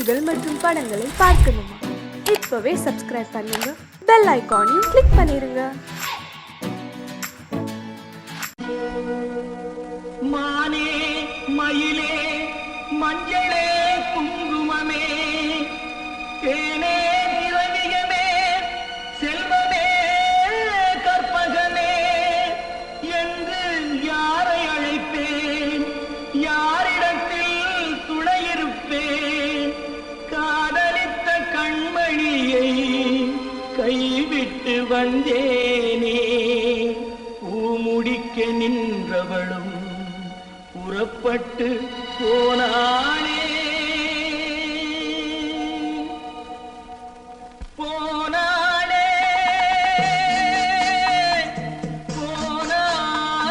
செய்திகள் மற்றும் படங்களை பார்க்கணுமா? இப்பவே சப்ஸ்கிரைப் பண்ணுங்க, பெல் ஐகானையும் கிளிக் பண்ணிருங்க. மானே மயிலே மஞ்சளே குங்குமமே தேனே திரவியமே செல்வமே கற்பகமே என்று யாரை அழைப்பேன்? யாரிடத்தில் துணையிருப்பேன்? காதலித்த கண்மணியை கைவிட்டு வந்தேனே. பூமுடிக்க நின்றவளும் புறப்பட்டு போனானே. போனானே போனானே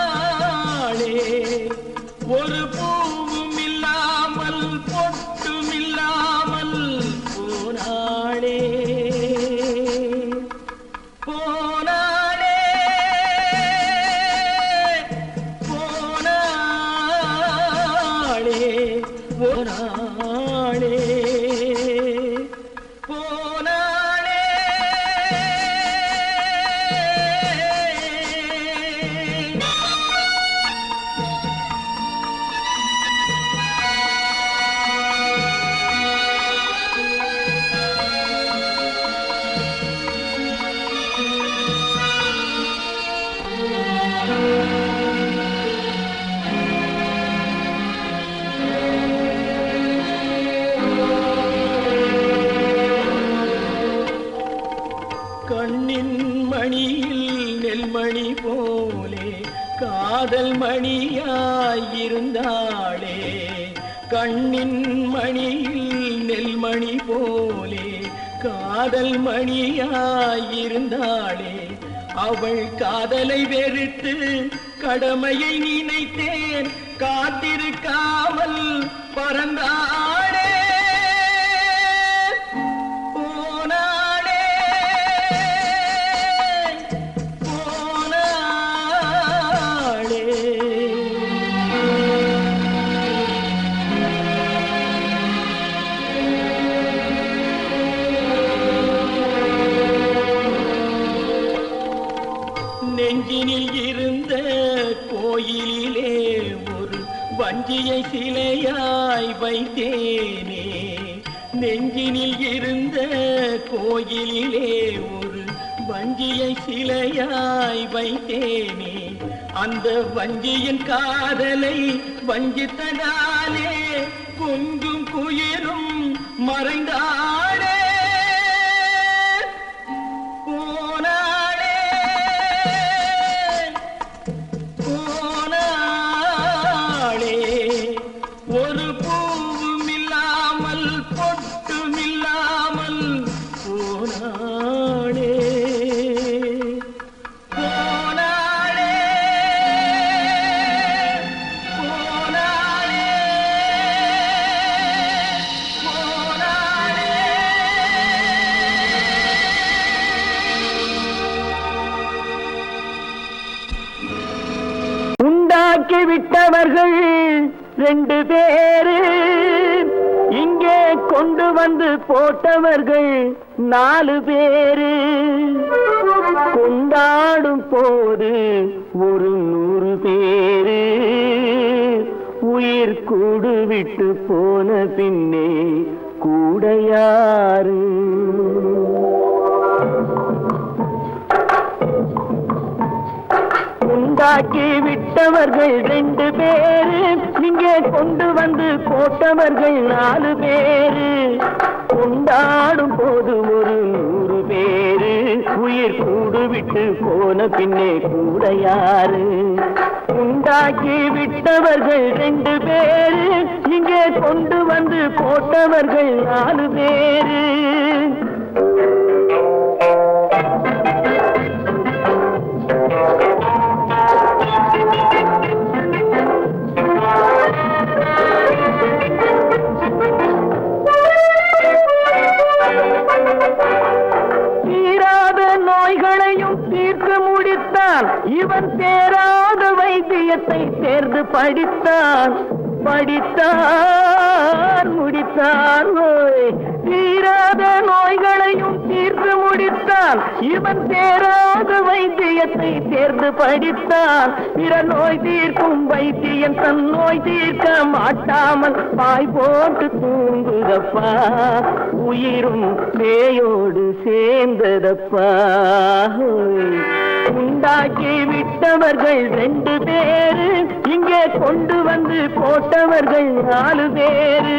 ஒரு பூவும் இல்லாமல் பொட்டும் இல்லாமல் போனானே. போனானே போனானே போனானே போனானே. கண்ணின் மணியில் நெல்மணி போலே காதல் மணியாயிருந்தாளே. கண்ணின் மணியில் நெல்மணி போலே காதல் மணியாயிருந்தாளே. அவள் காதலை வெறுத்து கடமையை நினைத்தேன், காத்திருக்காமல் பறந்தாளே. நெஞ்சினில் இருந்த கோயிலிலே ஒரு வஞ்சியை சிலையாய் வைத்தேனே. நெஞ்சினில் இருந்த கோயிலிலே ஒரு வஞ்சியை சிலையாய் வைத்தேனே. அந்த வஞ்சியின் காதலை வஞ்சித்ததாலே கொஞ்சம் குயிலும் மறைந்தாளே. ஒரு பூவும் இல்லாமல் பொட்டும் இல்லாமல் போனாளே. போனாளே போனாளே போனாளே. உண்டாக்கி விட்டவர்கள் 2 பேரு, இங்கே கொண்டு வந்து போட்டவர்கள் 4 பேரு. கொண்டாடும் போது ஒரு 100 பேரு, உயிர் கூடு விட்டு போன பின்னே கூட யாரு? உண்டாக்கி விட்டவர்கள் 2 பேரு, இங்கே கொண்டு வந்து போட்டவர்கள் 4 பேரு. கொண்டாடும் போது ஒரு 100 பேரு, உயிர் கூடு விட்டு போன பின்னே கூட யாரு? உண்டாக்கி விட்டவர்கள் 2 பேரு, இங்கே கொண்டு வந்து போட்டவர்கள் 4 பேரு. இவன் தேராத வைத்தியத்தை தேர்ந்து படித்தான், முடித்தான். முடித்தான் தீராத நோய்களையும் தீர்த்து முடித்தான் இவன் தேராத வைத்தியத்தை தேர்ந்து படித்தான் பிற நோய் தீர்க்கும் வைத்தியன் தன் நோய் தீர்க்க மாட்டாமல் பாய் போட்டு தூங்குதப்பா உயிரும் பேயோடு சேர்ந்ததப்பா உண்டாக்கி விட்டவர்கள் 2 பேரு இங்கே கொண்டு வந்து போட்டவர்கள் 4 பேரு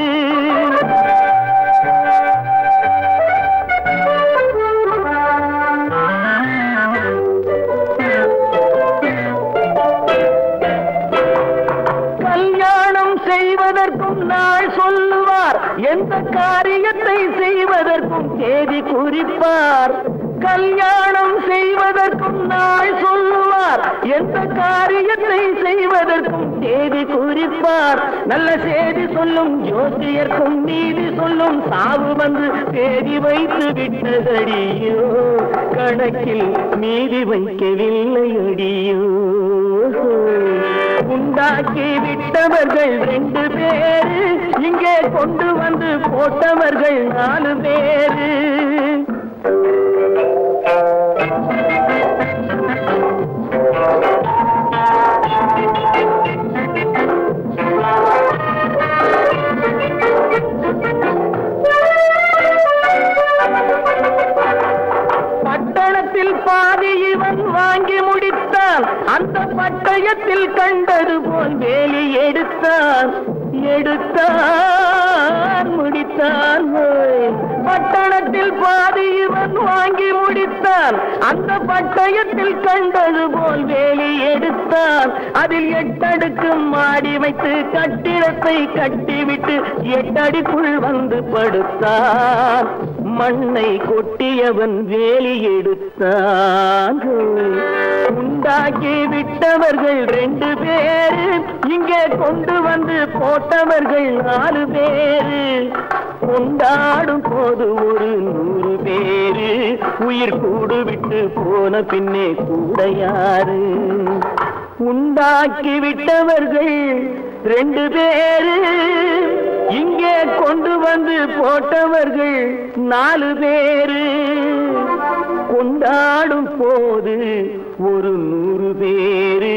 கல்யாணம் செய்வதற்கும் நாள் சொல்லுவார் எந்த காரியத்தை செய்வதற்கும் தேதி குறிப்பார் கல்யாணம் செய்வதற்கும் நாள் சொல்லுவார் எந்த காரியத்தை செய்வதற்கும் தேதி குறிப்பார் நல்ல செய்தி சொல்லும் ஜோசியர்க்கும் நீதி சொல்லும் சாவு வந்து தேதி வைத்து விட்டதடியோ கணக்கில் மீதி வைக்கவில்லை அடியோ உண்டாக்கி விட்டவர்கள் 2 பேரு இங்கே கொண்டு வந்து போட்டவர்கள் 4 பேரு பட்டணத்தில் பாதி இவன் வாங்கி முடித்தான் அந்த பட்டயத்தில் கண்டது போல் வேலி எடுத்தான் முடித்தான் பட்டணத்தில் பாதி இவன் வாங்கி முடித்தான் அந்த பட்டயத்தில் கண்டது போல் வேலி எடுத்தான் அதில் 8 அடுக்கு மாடி வைத்து கட்டிடத்தை கட்டிவிட்டு 8 அடிக்குள் வந்து படுத்தான் மண்ணை கொட்டியவன் வேலி எடுத்தான் உண்டாக்கி விட்டவர்கள் 2 பேரு இங்கே கொண்டு வந்து போட்டவர்கள் 4 பேரு கொண்டாடும் போது ஒரு 100 பேரு உயிர் கூடு விட்டு போன பின்னே கூட யாரு உண்டாக்கி விட்டவர்கள் 2 பேரு இங்கே கொண்டு வந்து போட்டவர்கள் 4 பேரு கொண்டாடும் போது ஒரு 100 பேரு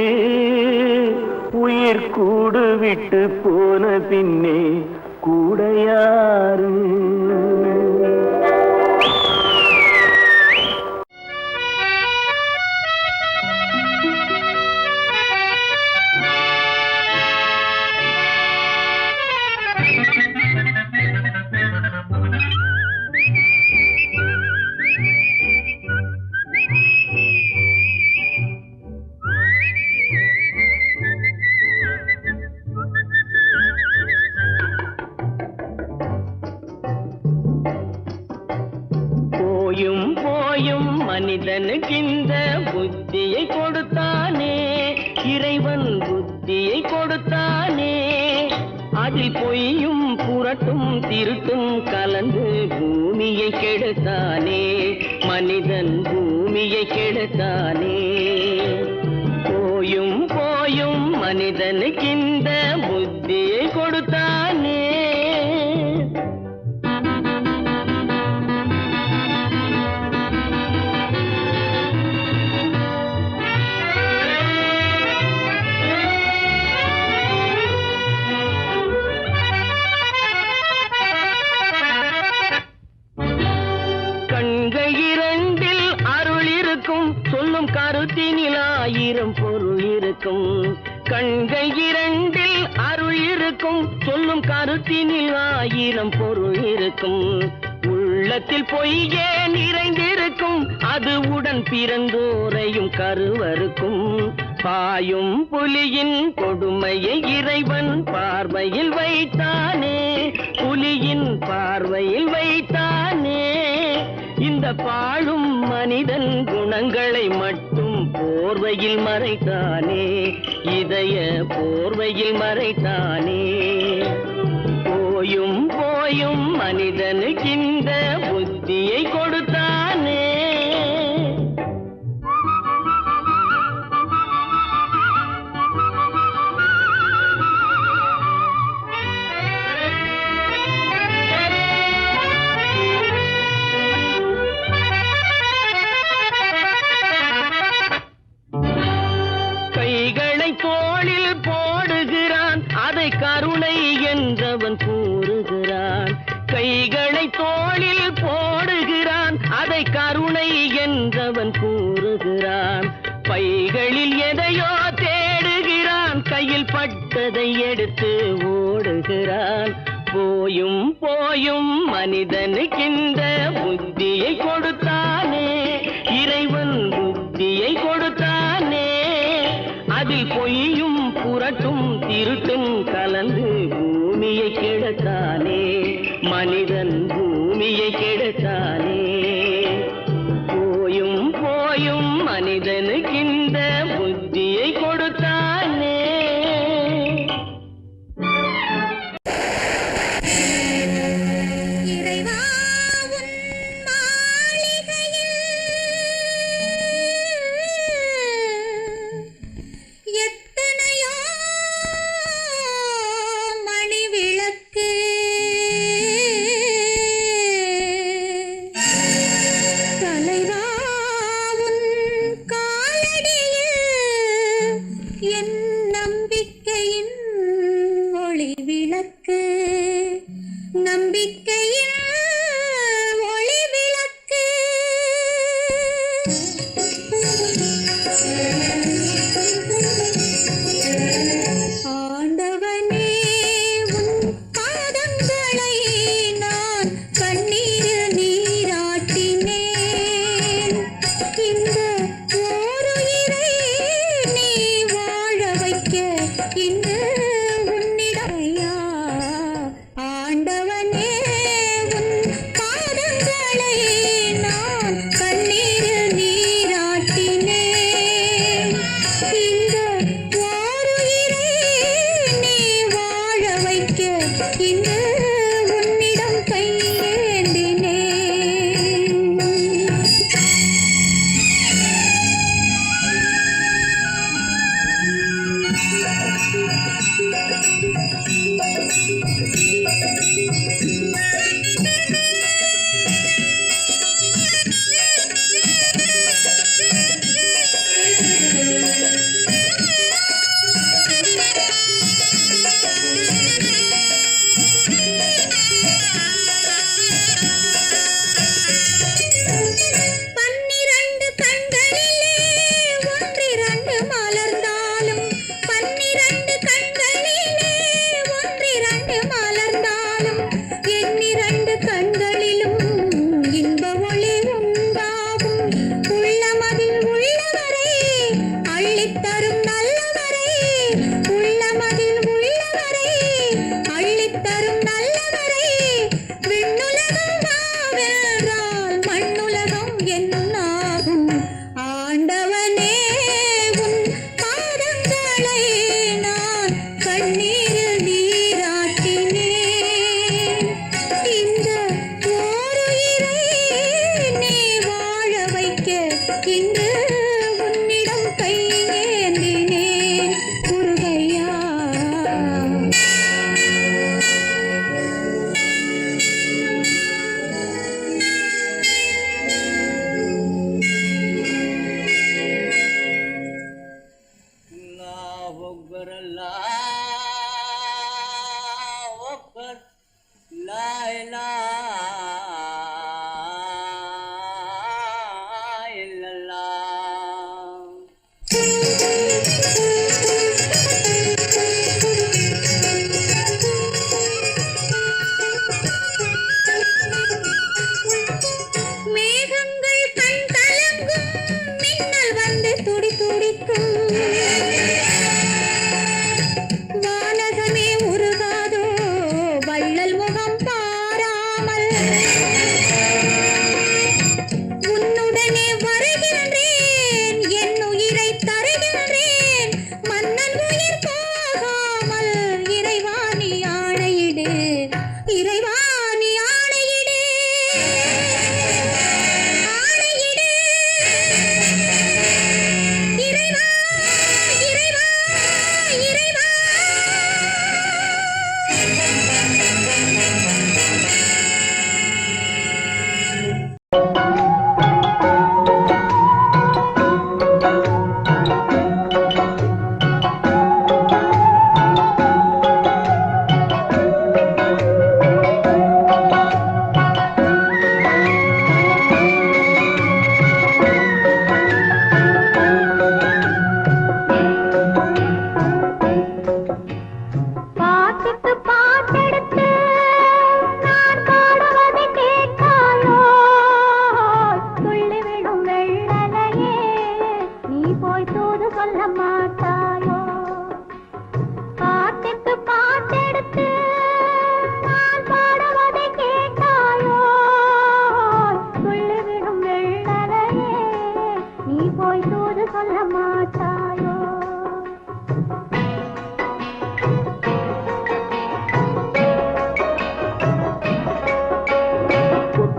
உயிர் கூடு விட்டு போன பின்னே கூட யாரு மனிதனுக்கிந்த புத்தியை கொடுத்தானே இறைவன் புத்தியை கொடுத்தானே அதில் பொய்யும் புரட்டும் திருட்டும் கலந்து பூமியை கெடுத்தானே மனிதன் பூமியை கெடுத்தானே போயும் மனிதனுக்கிந்த புத்தியை கொடுத்தானே சொல்லும் கருத்தினில் 1000 பொருள் இருக்கும் கண்கள் 2 அருள் இருக்கும் சொல்லும் கருத்தினில் 1000 பொருள் இருக்கும் உள்ளத்தில் பொய்யே நிறைந்திருக்கும் அது உடன் பிறந்தோரையும் கருவருக்கும் பாயும் புலியின் கொடுமையை இறைவன் பார்வையில் வைத்தானே புலியின் பார்வையில் வைத்தானே இந்த பாழும் மனிதன் குணங்களை மட்டும் போர்வையில் மறைத்தானே இதய போர்வையில் மறைத்தானே போயும் மனிதனுக்கு இந்த புத்தியை கொடுத்தானே தோளில் போடுகிறான், அதை கருணை என்றவன் கூறுகிறான். பைகளில் எதையோ தேடுகிறான், கையில் பட்டதை எடுத்து ஓடுகிறான். போயும் போயும் மனிதனுக்கின்ற புத்தியை கொடுத்தானே, இறைவன் புத்தியை கொடுத்தானே. அதில் பொய்யும் புரட்டும் திருட்டும் கலந்து பூமியை கெடுத்தானே, மனிதன் பூமியை கெடுத்தானே. போயும் போயும் மனிதனுக்கின்ற புத்தியை கொடுத்தானே.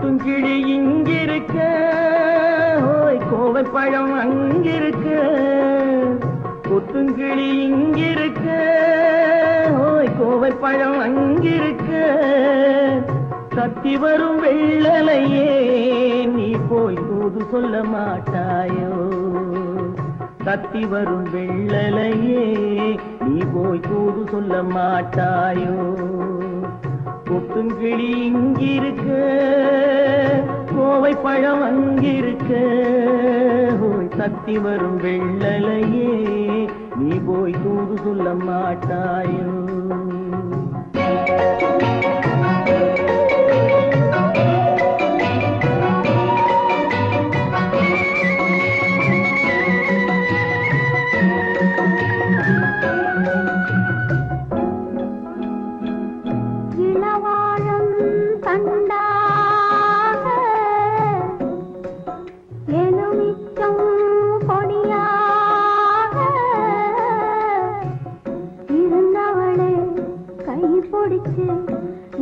கொத்துங்கிளி இங்கிருக்க, ஓய் கோவை பழம் அங்கிருக்க. கொத்துங்கிளி இங்கிருக்க, ஓய் கோவை பழம் அங்கிருக்க. தத்தி வரும் வெள்ளலையே நீ போய் தூது சொல்ல மாட்டாயோ. தத்தி வரும் வெள்ளலையே நீ போய் தூது சொல்ல மாட்டாயோ. கொத்துங்கிளி இங்கிருக்க, கோவை பழம் அங்கிருக்க. ஓய் தத்தி வரும் வெள்ளலையே நீ போய் தூது சொல்ல மாட்டாயோ.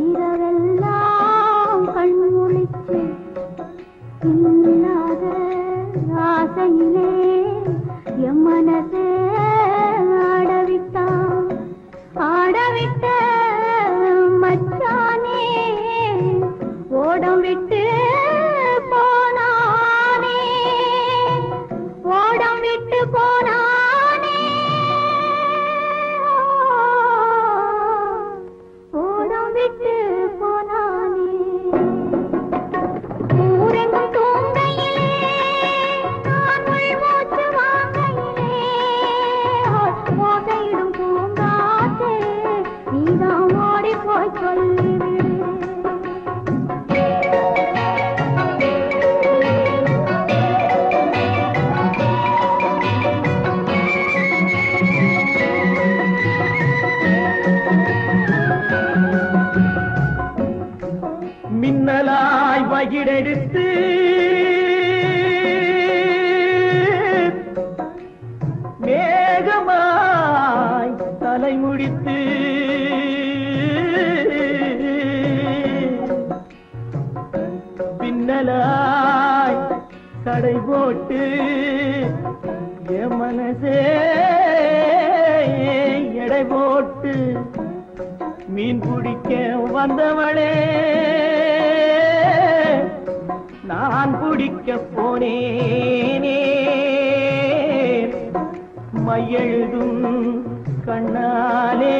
இரவெல்லாம் கண்முழிச்சு இல்லாத ஆசையிலே என் மனசே ஆடவிட்டான். ஆடவிட்ட மச்சானே ஓடம் விட்டு போனானே. ஓடம் விட்டு போனானே. விட்டு போனானே. ஊரெங்கும் தூங்கையிலே நான் மூச்சு வாங்கையிலே ஓசையிடும் பூங்காற்றே நீதான் ஓடி போய் சொல்லிவிடு. மின்னலாய் வகிடெடுத்து மேகமாய் தலைமுடித்து பின்னலாய் தடை போட்டு என் மனசே எடை போட்டு மீன் பிடிக்க வந்தவளே நான் பிடிக்க போனேனே. மையெழுதும் கண்ணாலே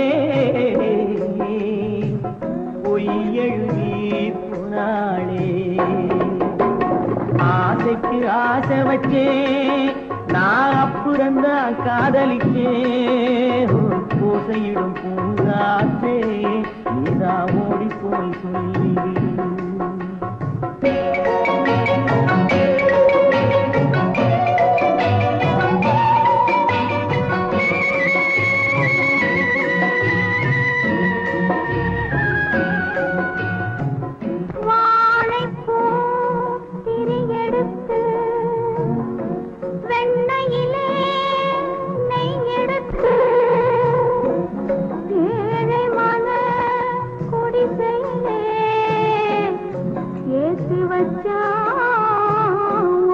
பொய் எழுதி போனாளே. ஆசைக்கு ஆசை வச்சேன் நான் அப்புறந்தான் காதலிச்சேன். ஓசையிடும் பூங்காற்றே நீதான் ஓடி போய் சொல்லிவிடு.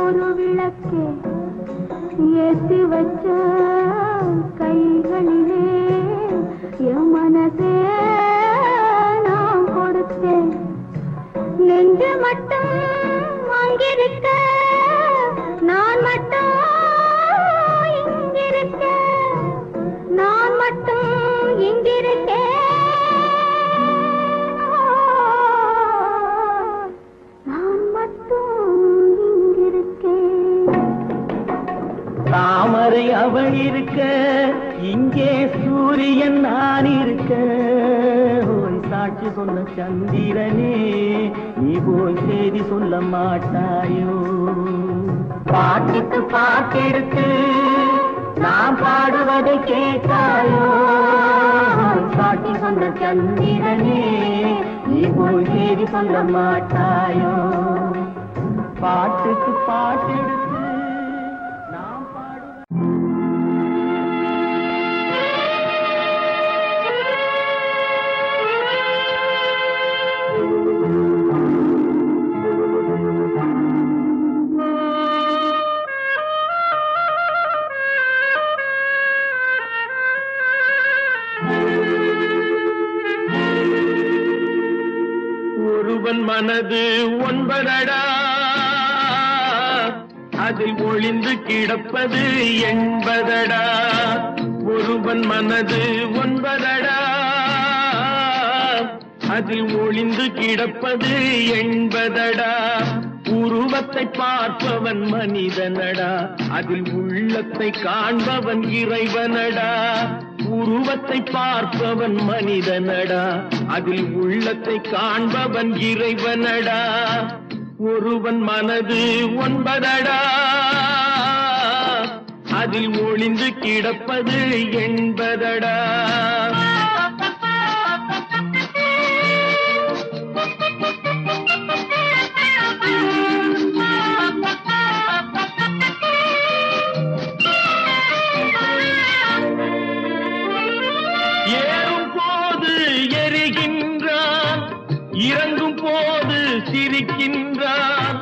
ஒரு விளக்கே ஏற்றி வச்ச கைகளிலே என் மனசே நான் கொடுத்தேன். நெஞ்சு மட்டும் அங்கிருக்க நான் மட்டும் இங்கிருக்க. நான் மட்டும் இங்கிருக்கேன். தாமரை அவள் இருக்க இங்கே சூரியன் நான் இருக்க. சாட்சி சொன்ன சந்திரனே நீ போய் செய்தி சொல்ல மாட்டாயோ. பாட்டுக்கு பாட்டெடுத்து நான் பாடுவதை கேட்டாயோ. சாட்சி சொன்ன சந்திரனே நீ போய் செய்தி சொல்ல மாட்டாயோ. பாட்டுக்கு பாட்டெடுத்து ஒருவன் மனது ஒன்பதடா, அதில் ஒளிந்து கிடப்பது என்பதடா. ஒருவன் மனது ஒன்பதடா, அதில் ஒளிந்து கிடப்பது என்பதடா. உருவத்தை பார்ப்பவன் மனிதனடா, அதில் உள்ளத்தை காண்பவன் இறைவனடா. உருவத்தை பார்ப்பவன் மனிதனடா, அதில் உள்ளத்தை காண்பவன் இறைவனடா. ஒருவன் மனது ஒன்பதடா, அதில் ஒளிந்து கிடப்பது என்பதடா. ஏறும் போது எரிகின்றான், இறங்கும் போது சிரிக்கின்றான்.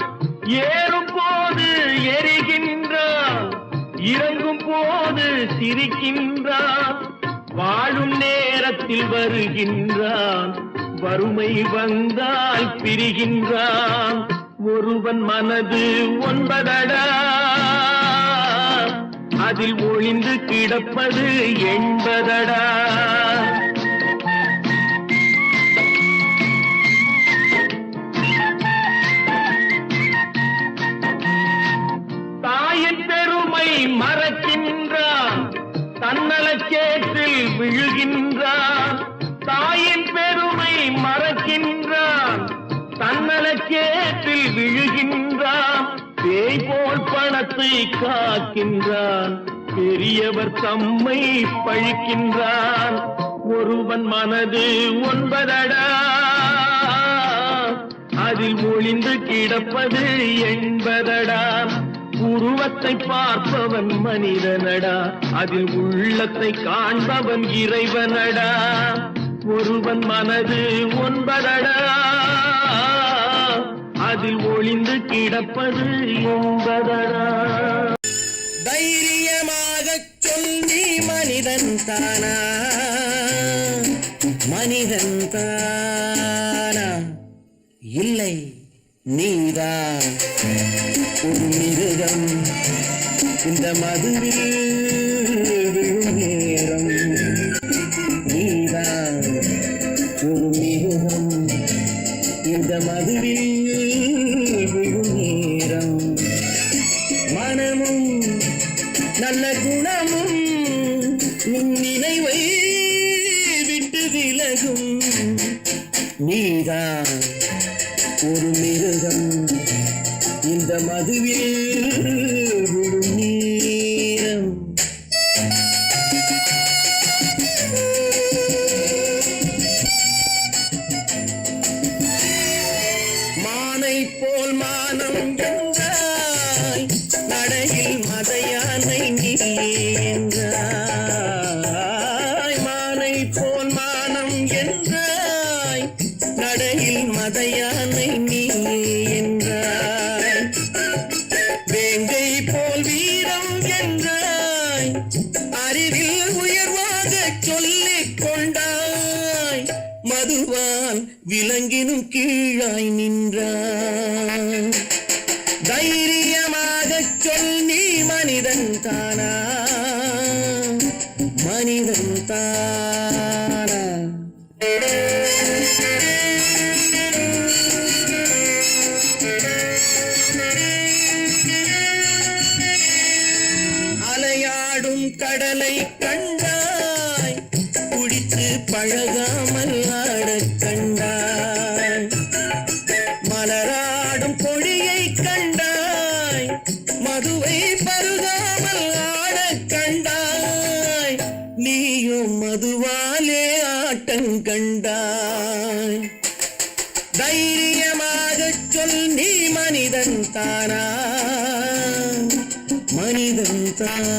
ஏறும் போது எரிகின்றான், இறங்கும் போது சிரிக்கின்றான். வாழும் நேரத்தில் வருகின்றான், வறுமை வந்தால் பிரிகின்றான். ஒருவன் மனது ஒன்பதடா, அதில் ஒளிந்து கிடப்பது என்பதடா. தாயின் பெருமை மறக்கின்றான், தன்னலச்சேற்றில் விழுகின்றான். தாயின் பெருமை மறக்கின்றான், தன்னலச்சேற்றில் விழுகின்றான். பேய் போல் பணத்தை காக்கின்றான், பெரியவர் தம்மை பழிக்கின்றான். ஒருவன் மனது ஒன்பதடா, அதில் ஒளிந்து கிடப்பது என்பதடா. உருவத்தை பார்ப்பவன் மனிதனடா, அதில் உள்ளத்தை காண்பவன் இறைவனடா. ஒருவன் மனது ஒன்பதடா, அதில் ஒளிந்து கிடப்பது என்பதடா. தைரியமாகச் சொல், நீ மனிதன் தானா? மனிதன் தானா? இல்லை, நீதான் ஒரு மிருகம். இந்த மதுவில் விழும் நேரம் நீதான் ஒரு மிருகம். இந்த மதுவில் விழும் நேரம் மனமும் நல்ல குணமும் உன் நினைவை விட்டு விலகும். நீதான் ஒரு மிருகம். இந்த மதுவில் விழும் நேரம் மானை போல் மானம் என்றாய், நடையில் மதையானை நீ என்றாய். மானை போல் மானம் என்றாய், நடையில் மதையானை நீ என்றாய். வேங்கை போல் வீரம் என்றாய், அறிவில் உயர்வாக சொல்லிக் கொண்டாய். மதுவால் விலங்கினும் கீழாய் நின்றாய். தைரியமாகச் சொல், நீ மனிதன் தானா? மனிதன் தானா? அலையாடும் கடலை கண்டாய், குடித்து பழகாமல் ஆடக் கண்டாய். மலராடும் கொடியை கண்டாய், மதுவை பருகாமல் ஆடக் கண்டாய். நீயும் மதுவாலே ஆட்டம் கண்டாய். தைரியமாகச் சொல், நீ மனிதன் தானா? மனிதன் தானா?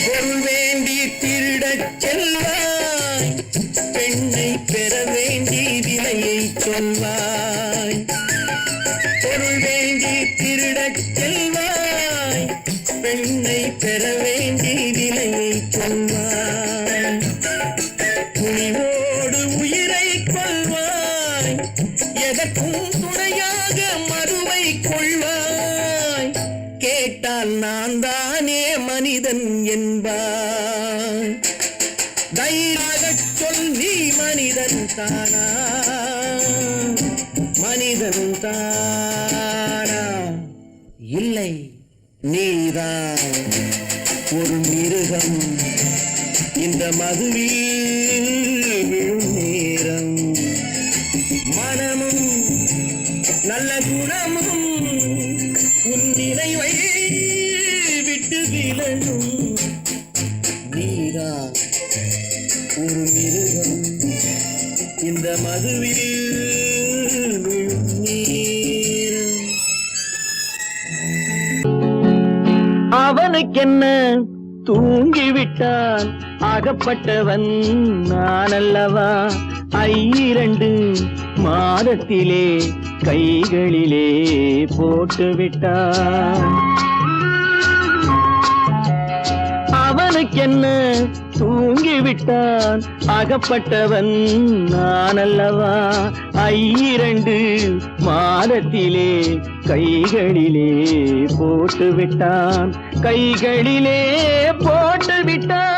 பொருள் வேண்டி திருடச் செல்வாய், பெண்ணை பெற வேண்டி விலையை சொல்வாய். பொருள் வேண்டி திருடச் செல்வாய், பெண்ணை பெற வேண்டி விலையை சொல்வாய், துணிவோடு உயிரை கொள்வாய், எதற்கும் துணையாக மறுவை கொள்வாய், கேட்டால் நான் தானே மனிதன் என்பாய். தைரியமாகச் சொல் நீ மனிதன் தானா, மனிதன் தானா? இல்லை, நீதான் ஒரு மிருகம். இந்த மதுவில் விழும் நேரம் மனமும் நல்ல குணமும் உன் நினைவை விட்டு விலகும். நீதான் ஒரு மிருகம். இந்த மதுவில் விழும் நேரம். அவனுக்கென்ன தூங்கிவிட்டான், அகப்பட்டவன் நான் அல்லவா. 2 மாதத்திலே கைகளிலே போட்டு விட்டான். அவனுக்கென்ன தூங்கிவிட்டான், அகப்பட்டவன் நான் அல்லவா. 2 மாதத்திலே கைகளிலே போட்டு விட்டான், கைகளிலே போட்டு விட்டான்.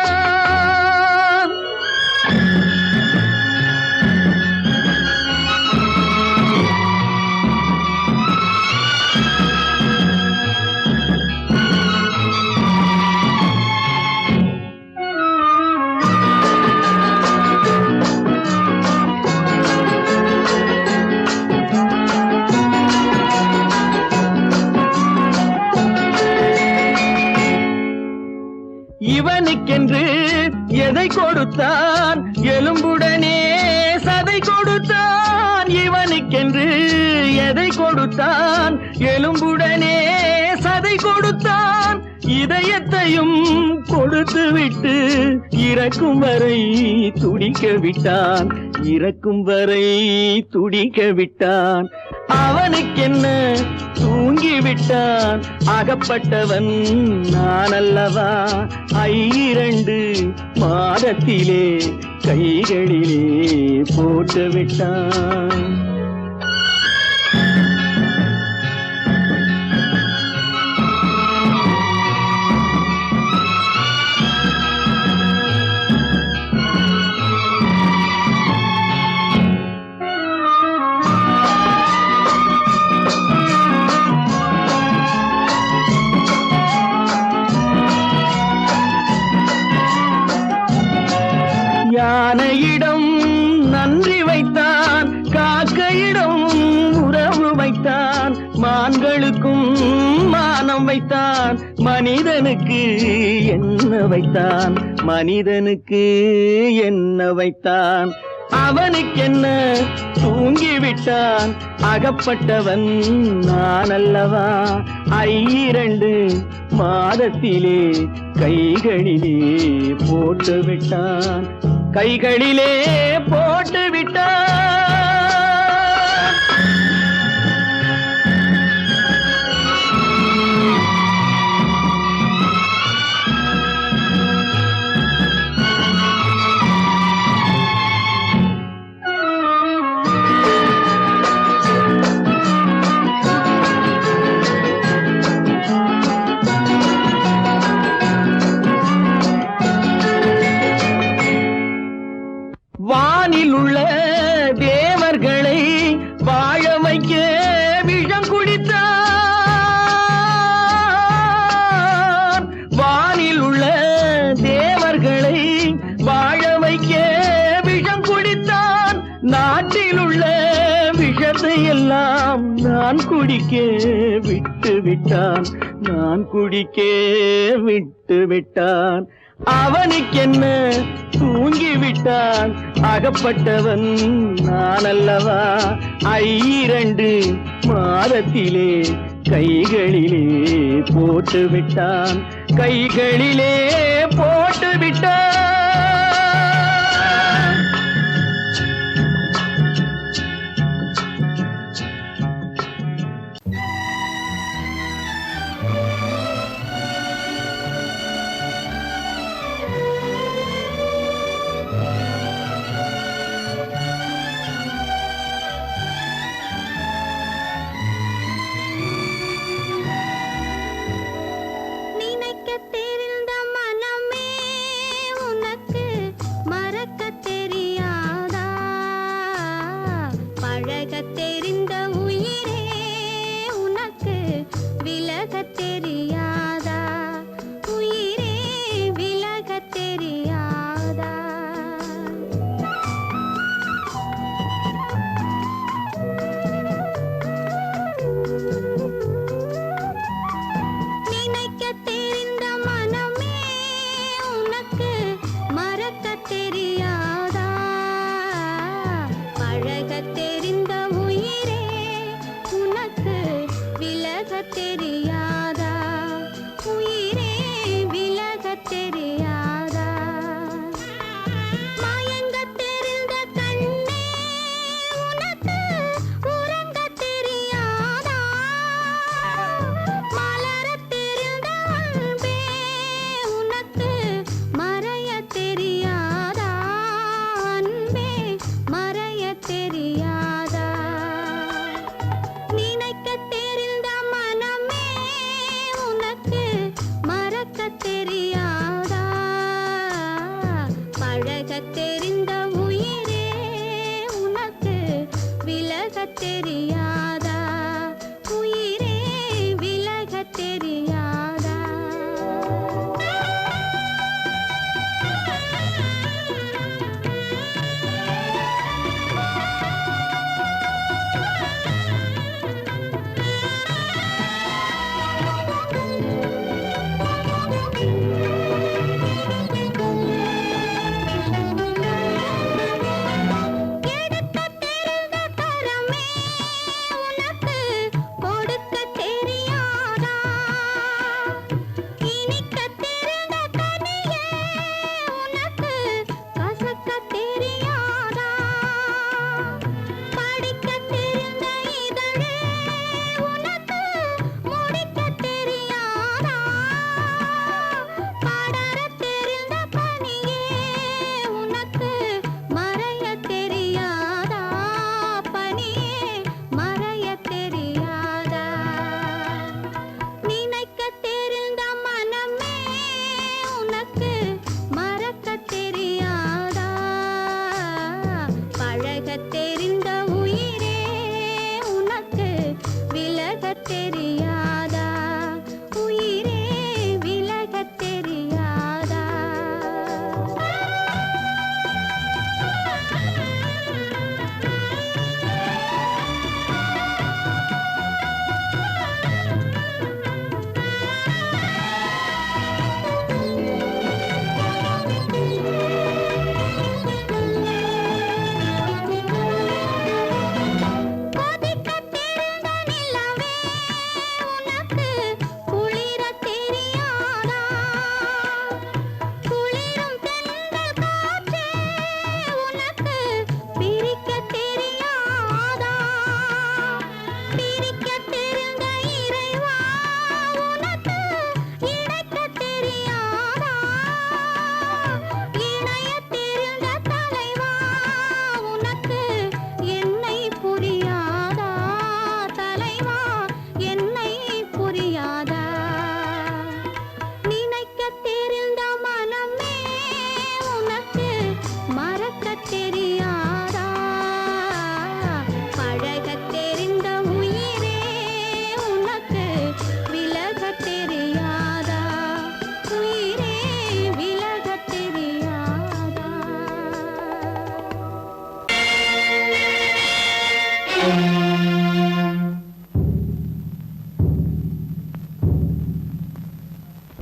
இவனுக்கென்று எதை கொடுத்தான், எலும்புடனே சதை கொடுத்தான். இவனுக்கென்று எதை கொடுத்தான், எலும்புடனே சதை கொடுத்தான். இதயத்தையும் கொடுத்து விட்டு இறக்கும் வரை துடிக்க விட்டான், இறக்கும் வரை துடிக்க விட்டான். அவனுக்கென்ன தூங்கிவிட்டான், அகப்பட்டவன் நான் அல்லவா. 2 மாதத்திலே கைகளிலே போட்டு விட்டான். யானையிடம் நன்றி வைத்தான், காக்கையிடம் உறவு வைத்தான், மான்களுக்கும் மானம் வைத்தான், மனிதனுக்கு என்ன வைத்தான், மனிதனுக்கு என்ன வைத்தான். அவனுக்கென்ன தூங்கிவிட்டான், அகப்பட்டவன் நான் அல்லவா. 2 மாதத்திலே கைகளிலே போட்டு விட்டான், கைகளிலே போட்டு விட்டான். வானில் உள்ள தேவர்களை வாழ வைக்க விஷம் குடித்தான். வானில் உள்ள தேவர்களை வாழ வைக்க விஷம் குடித்தான். நாட்டில் உள்ள விஷத்தை எல்லாம் நான் குடிக்க விட்டு விட்டான், நான் குடிக்க விட்டு விட்டான். அவனுக்கென்ன தூங்கிவிட்டான், அகப்பட்டவன் நான் அல்லவா. 2 மாதத்திலே கைகளிலே போட்டு விட்டான், கைகளிலே போட்டு விட்டான்.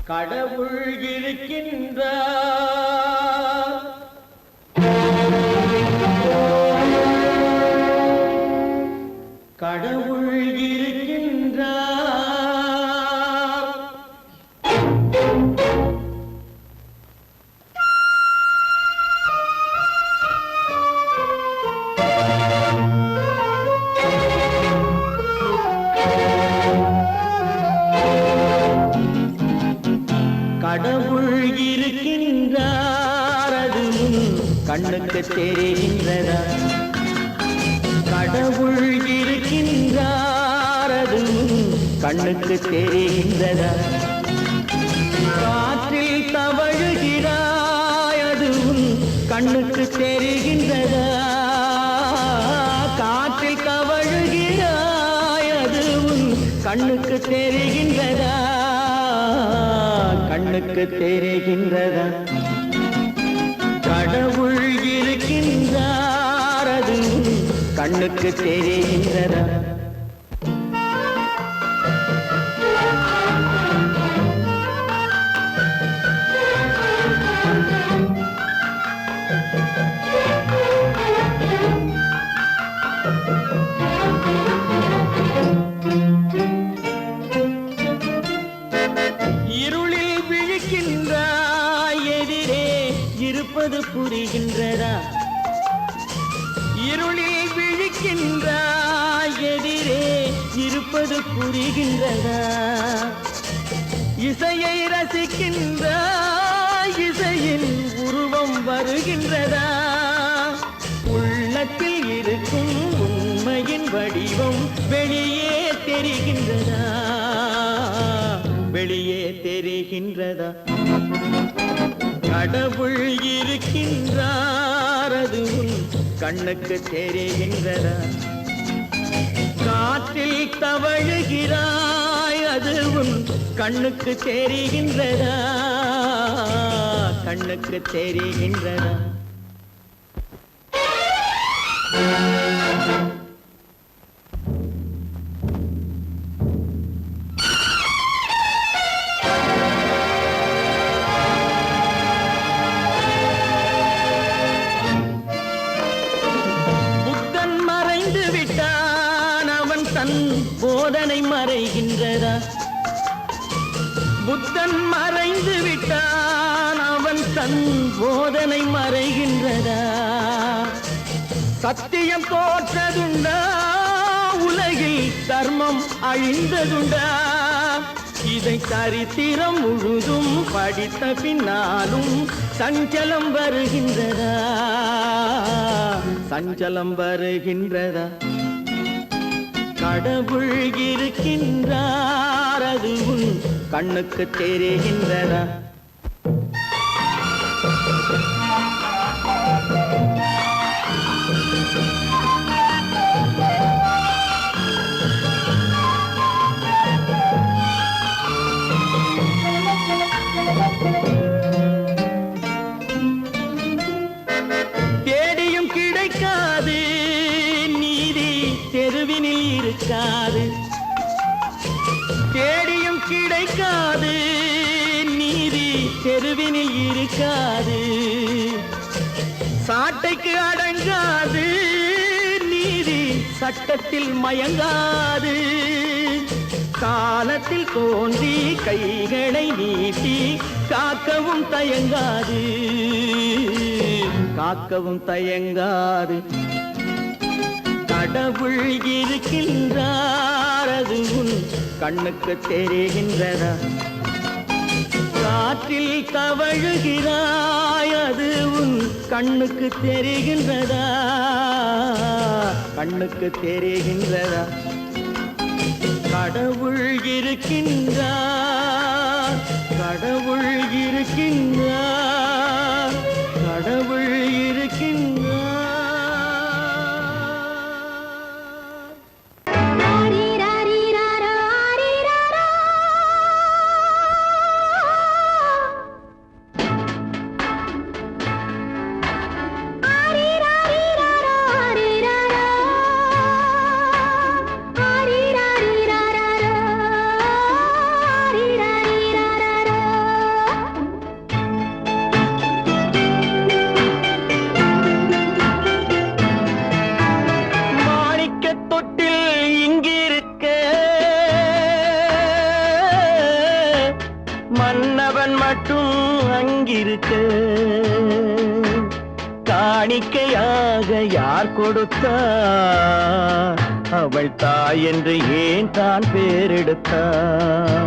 கடவுள் இருக்கின்றார். கடவுள் இருக்கின்றார். கடவுள் இருக்கின்றார், அது கண்ணுக்கு தெரிகின்றதா? கடவுள் இருக்கின்றார், அது கண்ணுக்கு தெரிகின்றதா? காற்றில் தவழுகிறாய், அது கண்ணுக்கு தெரிகின்றதா? காற்றில் தவழுகிறாய், அது கண்ணுக்கு தெரிகின்றதா? கண்ணுக்கு தெரிகின்றதா? கடவுள் இருக்கின்றார், அது கண்ணுக்கு தெரிகின்றதா? இருளில் விழிக்கின்றாய், எதிரே இருப்பது புரிகின்றதா? இருளில் விழிக்கின்றாய், எதிரே இருப்பது புரிகின்றதா? இசையை ரசிக்கின்றாய், இசையின் உருவம் வருகின்றதா? உள்ளத்தில் இருக்கும் உண்மையின் வடிவம் வெளியே தெரிகின்றதா? வெளியே தெரிகின்றதா? கடவுள் இருக்கின்றார், அது கண்ணுக்கு தெரிகின்றதா? காற்றில் தவழுகிறாய், அது கண்ணுக்கு தெரிகின்றதா? கண்ணுக்கு தெரிகின்றதா? புத்தன் மறைந்து விட்டான், அவன் தன் போதனை மறைகின்றதா? புத்தன் மறைந்து விட்டான், அவன் தன் போதனை மறைகின்றதா? சத்தியம் தோற்றதுண்டா? உலகில் தர்மம் அழிந்ததுண்டா? இதை சரித்திரம் முழுதும் படித்த பின்னாலும் சஞ்சலம் வருகின்றதா? சஞ்சலம் வருகின்றதா? கடவுள் இருக்கின்றார், அது கண்ணுக்கு தெரிகின்றதா? தேடியும் கிடைக்காது நீதி, தெருவினில் இருக்காது. தேடியும் கிடைக்காது நீதி, தெருவினில் இருக்காது. சாட்டைக்கு அடங்காது நீதி, சட்டத்தில் மயங்காது. காலத்தில் தோன்றி கைகளை நீட்டி காக்கவும் தயங்காது. காக்கவும் தயங்காது. கடவுள் இருக்கின்றார், அது கண்ணுக்கு தெரிகின்றதா? காற்றில் தவழுகிறாய், அது கண்ணுக்கு தெரிகின்றதா? கண்ணுக்கு தெரிகின்றதா? கடவுள் இருக்கின்றார், கடவுள் இருக்கின்றார், கடவுள் இருக்கின்றார். ஆரி மன்னவன் மட்டும் அங்கிருக்க காணிக்கையாக யார் கொடுத்தார் அவள் தாய் என்று ஏன் தான் பேரெடுத்தார்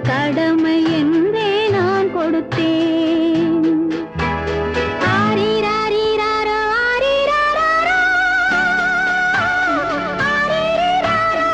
கடமை என்றே நான் கொடுத்தேன். ஆரிராரிராரோ, ஆரிராரோ, ஆரிராரோ,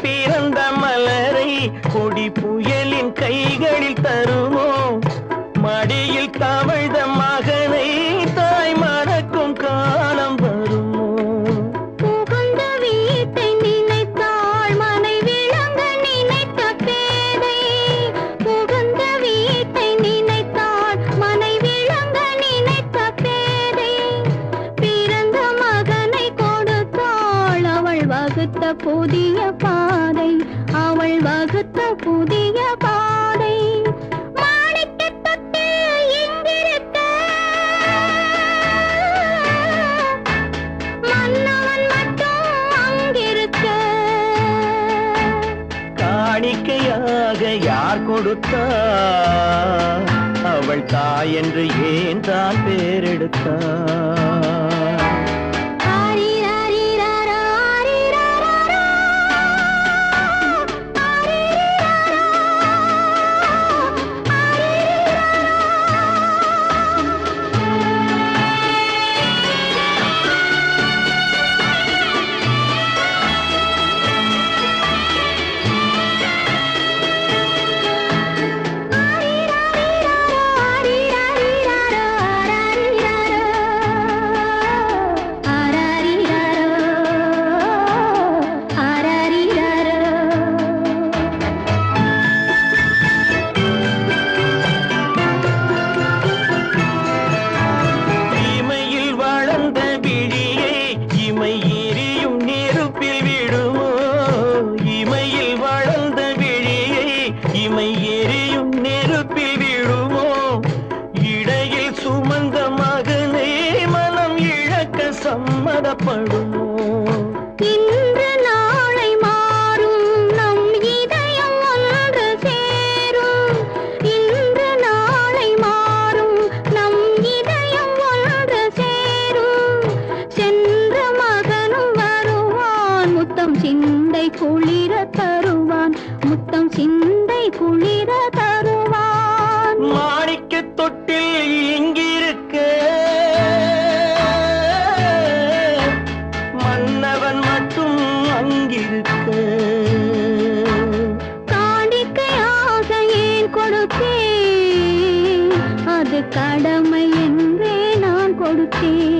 பிறந்த மலரை கொடி புயலின் கைகளில் தருமோ மடியில் தவழ்ந்த மகனை தாய் மறக்கும் காலம் வருமோ புகுந்த வீட்டை நினைத்தாள் மனை விளங்க நினைத்த பேதை புகுந்த வீட்டை நினைத்தாள் மனை விளங்க நினைத்த பேதை பிறந்த மகனை கொடுத்தாள் அவள் வகுத்த புதிய பாதை அவள் வகுத்த புதிய பாதை மாணிக்கத் தொட்டில் இங்கிருக்க மன்னவன் மட்டும் அங்கிருக்க காணிக்கையாக யார் கொடுத்தார் அவள் தாய் என்று ஏன் தான் பேரெடுத்தார் இமை எரியும் நெருப்பில் விழுமோ இடையில் சுமந்த மகனை மனம் இழக்க சம்மதப்படுமோ இன்று நாளை மாறும் நம் இதயம் ஒன்று சேரும் இன்று நாளை மாறும் நம் இதயம் ஒன்று சேரும் சென்ற மகனும் வருவான் முத்தம் சிந்தை குளிர தருவான் முத்தம் சிந்தை குளிர தருவான் மாணிக்க தொட்டில் இங்கிருக்க மன்னவன் மட்டும் அங்கிருக்க காணிக்கையாக ஏன் கொடுத்தேன் அது கடமை என்றே நான் கொடுத்தேன்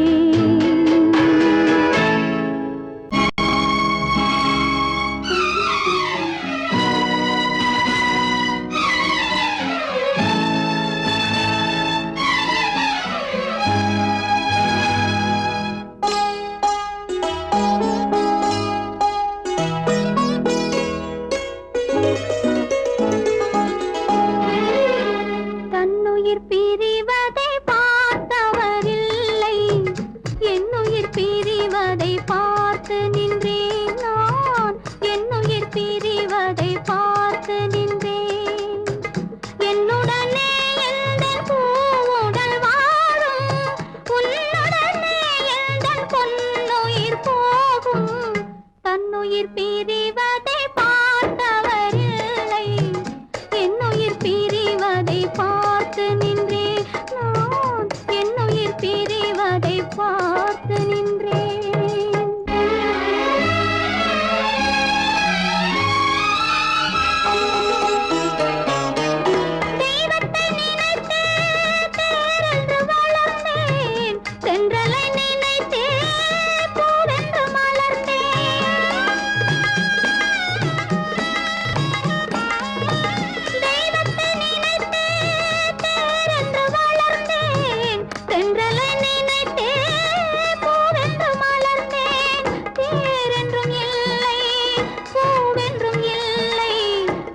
தன்னுயிர் பிரிவதை பார்த்தவரில்லை என்னுயிர் பிரிவதை பார்த்து நின்றேன் நான் என்னுயிர் பிரிவதை பார்த்து நின்றேன் என்னுடனே எந்தன் பூவுடல் வாழும் உன்னுடனே எந்தன் பொன்னுயிர் போ என்னுயிர் பிரிவதை பார்த்தவரில்லை, என்னுயிர் பிரிவதை பார்த்து நின்றேன் நான், என்னுயிர் பிரிவதை பார்த்து நின்றேன். தெய்வத்தை நினைத்தே தேரென்று வளர்ந்தேன், தென்றலை நினைத்தே பூவென்று மலர்ந்தேன். தெய்வத்தை நினைத்தே தேரென்று வளர்ந்தேன், தென்றலை நினைத்தே பூவென்று மலர்ந்தேன். தேரென்றும் இல்லை, பூவென்றும் இல்லை,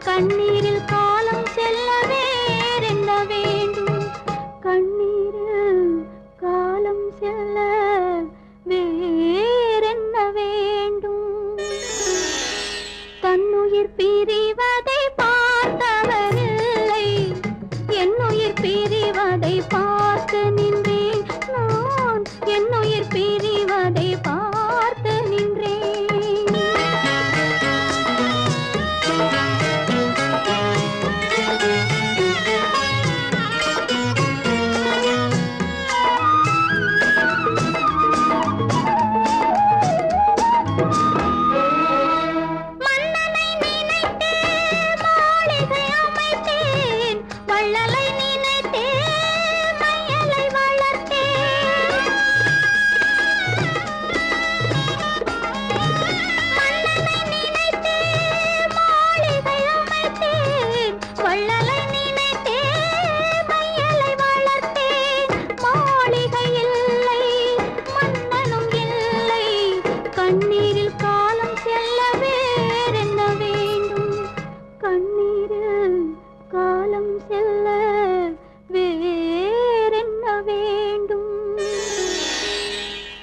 கண்ணீரில் காலம் செல்ல வேறென்ன வேண்டும், கண்ணீரில் காலம் செல்ல வேறென்ன வேண்டும். தன்னுயிர் பிரிவதை பார்த்தவரில்லை, என்னுயிர் பிரிவதை பார்த்து நின்றேன் நான், என்னுயிர் பிரிவதை பார்த்து நின்றேன். மன்னனை நினைத்தே மாளிகை அமைத்தேன், வள்ளலை நினைத்தே மையலை வளர்த்தேன். மன்னனை நினைத்தே மாளிகை அமைத்தேன், வள்ளலை நினைத்தே மையலை வளர்த்தேன். மாளிகை இல்லை, மன்னனும் இல்லை, கண்ணீரில் காலம் செல்ல வேறென்ன வேண்டும், கண்ணீரில் காலம் செல்ல வேறென்ன வேண்டும்.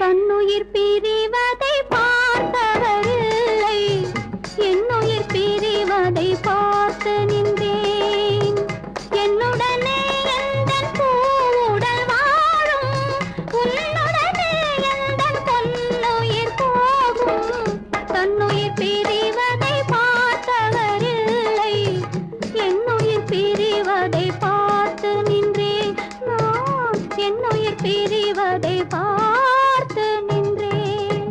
தன்னுயிர் பிரிவதை பார்த்தவரில்லை, என்னுயிர் பிரிவதை பார்த்து நின்றேன். என்னுடனே எந்தன் பூவுடல் வாழும், உன்னுடனே எந்தன் பொன்னுயிர் போகும். தன்னுயிர் பிரிவதை பார்த்தவரில்லை, என்னுயிர் பிரிவதை பார்த்து நின்றேன் நான், என்னுயிர் பிரிவதை பார்த்து நின்றேன்.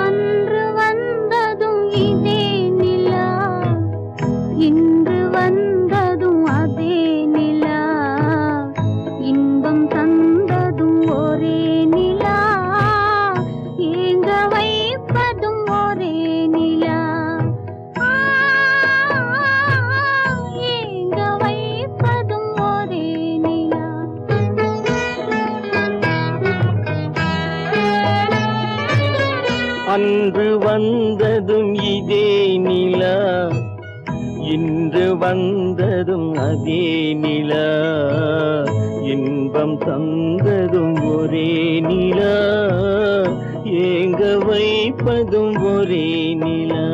அன்று வந்ததும் இதே நிலா, இன்று வந்ததும் அதே நிலா, இன்பம் தந்ததும் ஒரே நிலா, ஏங்க வைப்பதும் ஒரே நிலா, ஏங்க வைப்பதும் ஒரே நிலா. அன்று வந்ததும் இதே நிலா, இன்று வந்ததும் அதே நிலா, இன்பம் தந்ததும் ஒரே நிலா, ஏங்க வைப்பதும் ஒரே நிலா.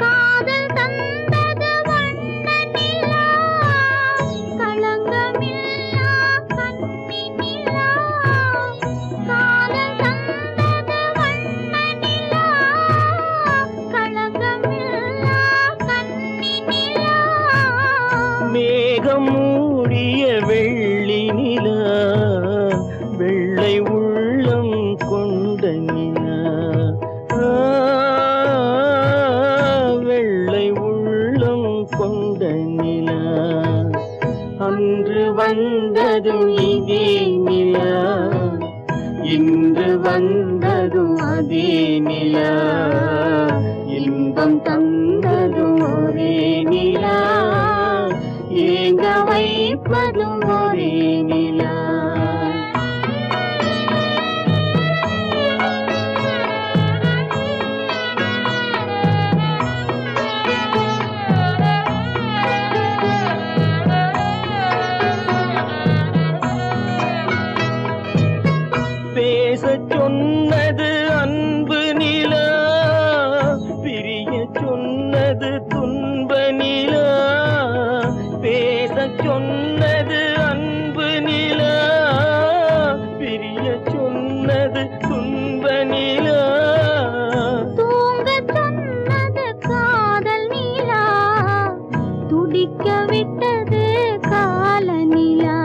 காதல் தந்தது வண்ண நிலா, களங்கமில்லா கன்னி நிலா. காதல் தந்தது வண்ண நிலா, களங்கமில்லா கன்னி நிலா. மேகம் மூடிய வெள்ளி நிலா, வெள்ளை உள்ளம் கொண்ட நிலா, வெள்ளை உள்ளம் கொண்ட நிலா. அன்று வந்ததும் இதே நிலா, இன்று வந்ததும் அதே நிலா, இன்பம் தந்ததும் ஒரே நிலா, ஏங்க வைப்பதும் ஒரே நிலா. சொன்னது அன்பு நிலா, பிரிய சொன்னது துன்ப நிலா. தூங்க சொன்னது காதல் நிலா, துடிக்க விட்டது கால நிலா.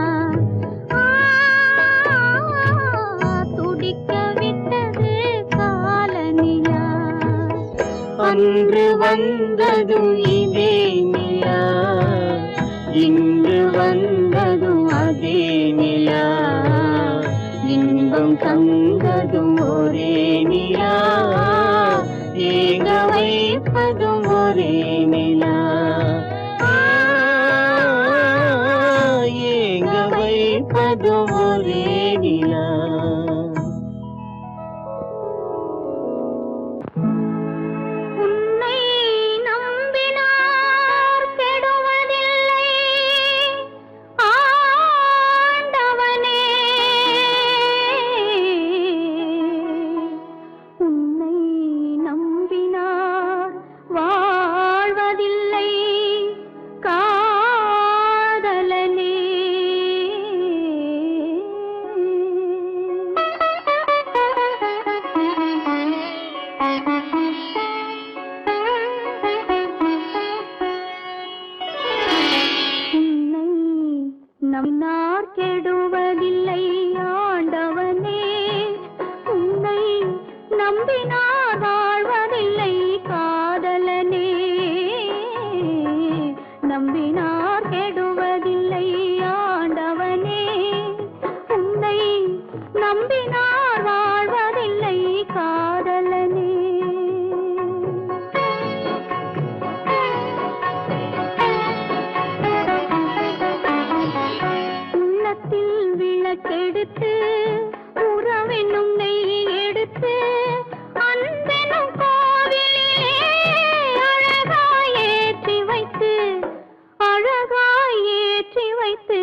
துடிக்க விட்டது கால நிலா. அன்று வந்ததும் இதே நிலா, இன்று வந்ததும் அதே நிலா. இன்பம் தந்ததும் ஒரே நிலா, ஏங்க வைப்பதும் ஒரே நிலா. ஏங்க வைப்பதும் ஒரே நிலா. உன்னை நம்பினார் கெடுவதில்லை ஆண்டவனே. உன்னை நம்பினார் வாழ்வதில்லை காதலனே. உன்னை நம்பினார் கெடுவதில்லை ஆண்டவனே. உன்னை நம்பினார் வாழ்வதில்லை காதலனே. நம்பினார் கெடுவதில்லை ஆண்டவனே. உன்னை நம்பினார் வாழ்வதில்லை காதலனே. உள்ளத்தில் விளக்கெடுத்து உறவென்னும் நெய் எடுத்து அன்பெனும் கோவிலிலே அழகாய் ஏற்றி வைத்து அழகாய் ஏற்றி வைத்து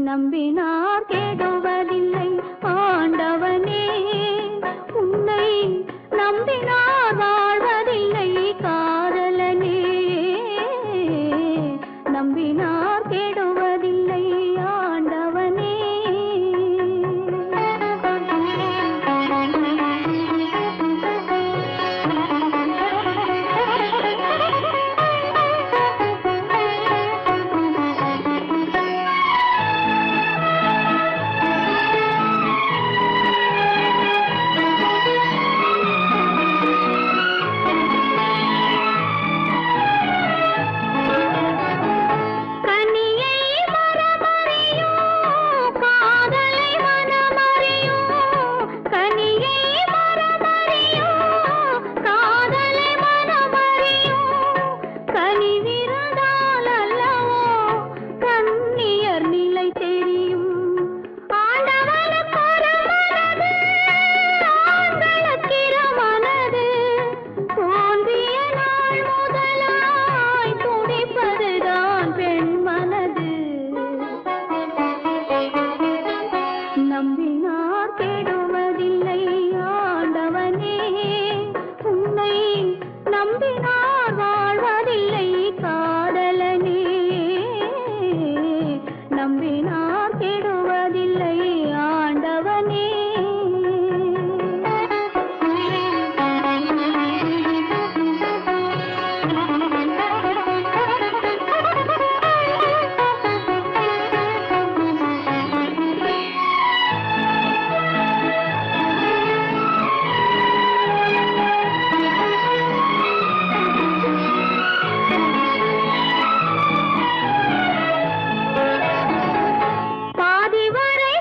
நம்பினார் கெடுவதில்லை ஆண்டவனே. உன்னை நம்பினார் வாழ்வதில்லை காதலனே. நம்பினார் கெடுவதில்லை ஆண்டவனே. கனியை மரமறியும் காதலை மனமறியும். கனியை மரமறியும் காதலை மனமறியும். கனிவிருந்தால் அல்லவோ கண்ணியர் நிலை தெரியும். ஆண்டவனுக்கு ஒரு மனது, ஆண்களுக்கிற மனது. தோன்றிய நாள் முதலாய் துடிப்பதுதான் பெண் மனது. நம்பினார் கெடுவதில்லை ஆண்டவனே. உன்னை நம்பினார் வாழ்வதில்லை காதலனே. நம்பினார் கெடுவதில்லை ஆண்டவனே. பாதி வரை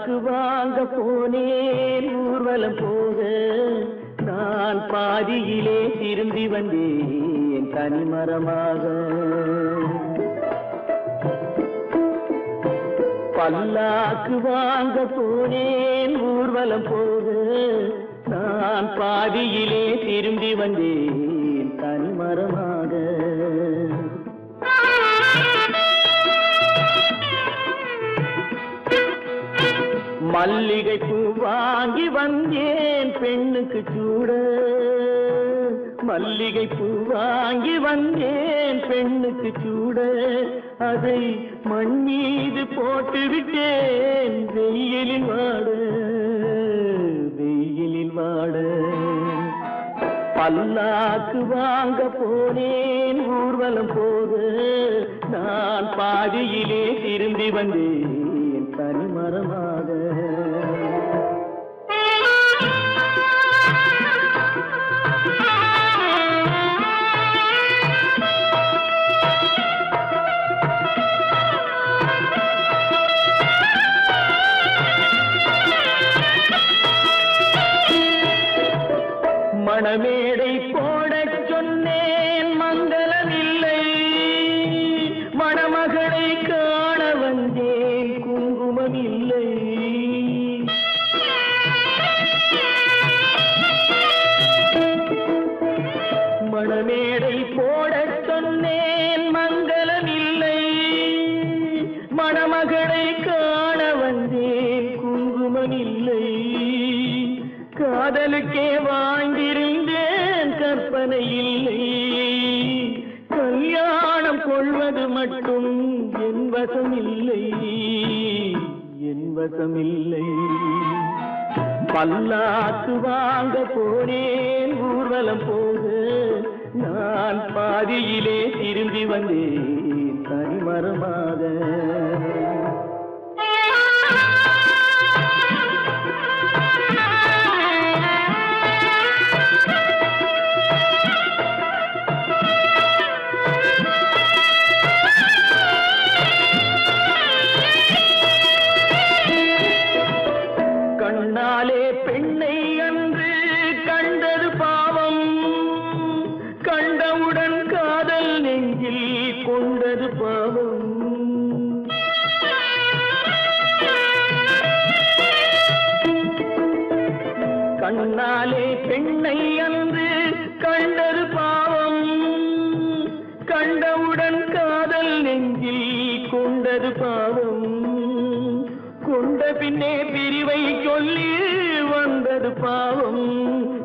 பல்லாக்கு வாங்க போனேன் ஊர்வலம் போக நான் பாதியிலே திரும்பி வந்தேன் தனிமரமாக பல்லாக்கு வாங்க போனேன் ஊர்வலம் போக நான் பாதியிலே திரும்பி வந்தேன் தனிமரமாக மல்லிகை பூ வாங்கி வந்தேன் பெண்ணுக்கு சூட மல்லிகை பூ வாங்கி வந்தேன் பெண்ணுக்கு சூட அதை மண் மீது போட்டு விட்டேன் வெயிலில் வாட பல்லாக்கு வாங்க போனேன் ஊர்வலம் போக நான் பாதியிலே திரும்பி வந்தேன் தனிமரமாக மணமேடை போடச் சொன்னேன் மங்களமில்லை மணமகளை காண வந்தேன் குங்குமமில்லை மணமேடை போடச் சொன்னேன் மங்களமில்லை மணமகளை காண வந்தேன் குங்குமமில்லை காதலுக்கே வாங்கியிருந்தேன் கற்பனை இல்லை கல்யாணம் கொள்வது மட்டும் என் வசமில்லை பல்லாக்கு வாங்க போனேன் ஊர்வலம் போக நான் பாதியிலே திரும்பி வந்தேன் தனிமரமாக கண்ணாலே பெண்ணை அன்று கண்டது பாவம் கண்டவுடன் காதல் நெஞ்சில் கொண்டது பாவம் கண்ணாலே பெண்ணை அன்று கண்டது பாவம் கண்டவுடன் காதல் நெஞ்சில் கொண்டது பாவம் கொண்ட பின்னே பிரிவை சொல்லி வந்தது பாவம்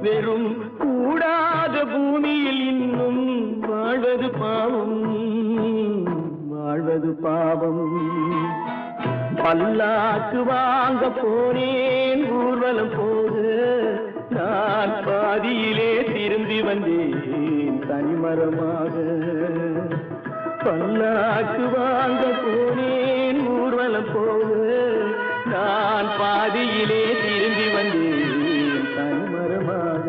வெறும் கூடாத பூமியில் இன்னும் வாழ்வது பாவம் பல்லாக்கு வாங்க போனேன் ஊர்வலம் போக நான் பாதியிலே திரும்பி வந்தேன் தனிமரமாக பல்லாக்கு வாங்க போனேன் ஊர்வலம் போக நான் பாதியிலே திரும்பி வந்தேன் தனிமரமாக